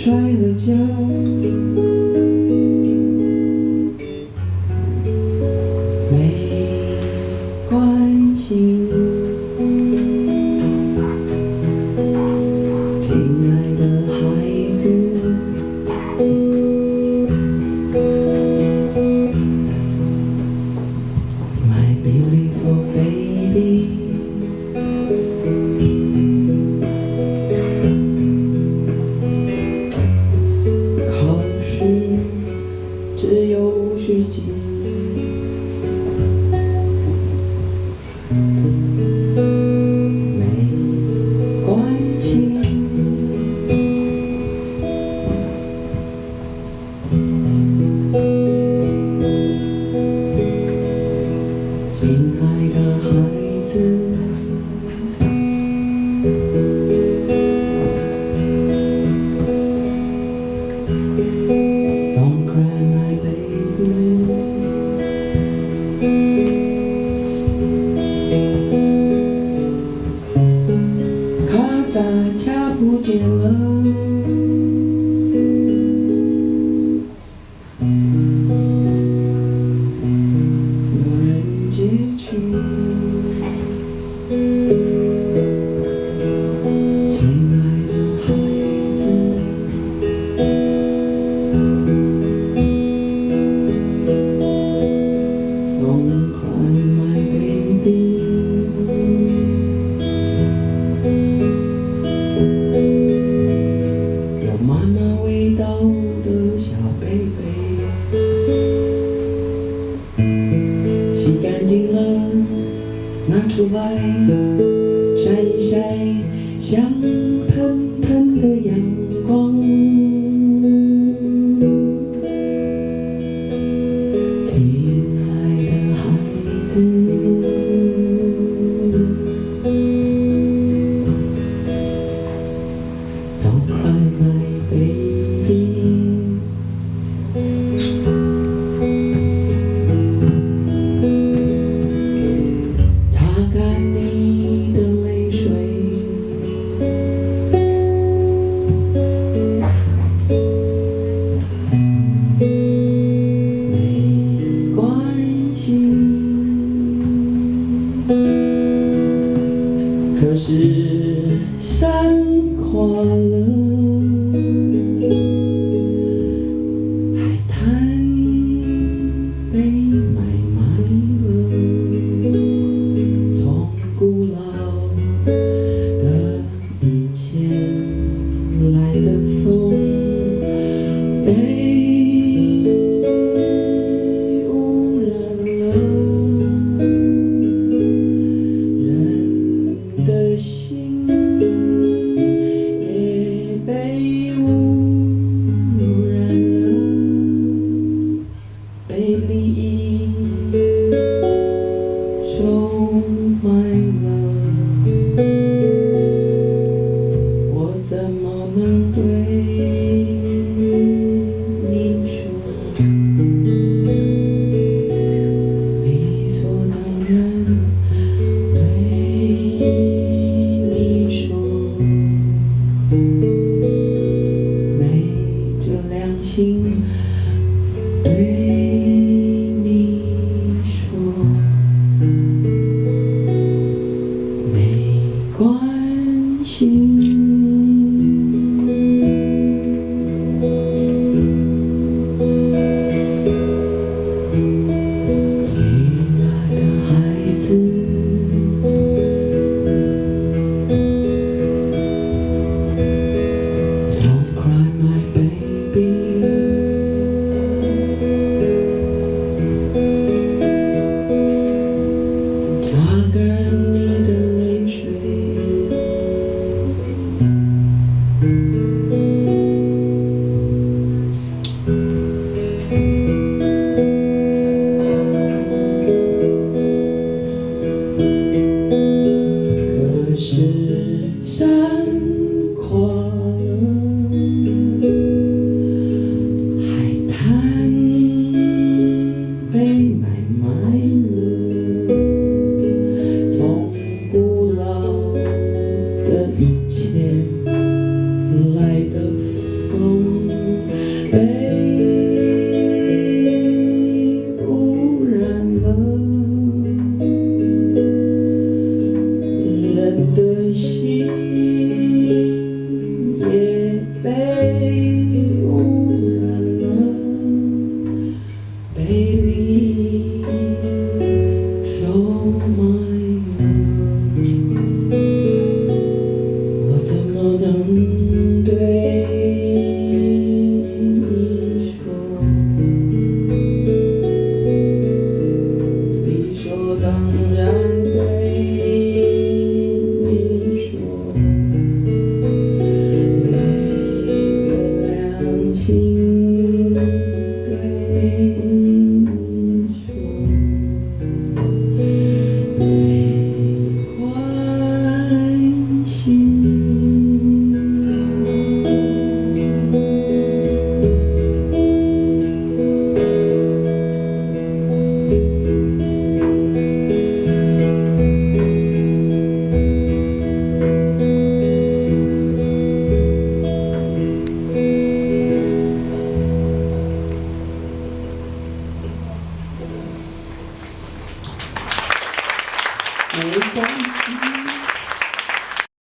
摔了跤，没关系，亲爱的孩子。My beautiful baby， 考试只有虚惊，没关系，亲爱的孩子。Don't cry, my baby。卡达卡不见了，有人接去。亲爱的孩子。Don't cry, my baby。有妈妈味道的小贝贝，洗干净了，拿出来晒一晒，香喷喷的阳光。亲爱的孩子。Don't cry, my baby。擦干你的泪水，没关系。可是山垮了，海滩被埋了，从古老的以前来的风被污染了，人的心也被污染了，被利益收买了。我怎么能对你说理所当然对你说，昧着良心对你说，没关系。亲爱的孩子。Don't cry, my baby。擦干你的泪水，可是山垮了，海滩被埋了，从古老的以前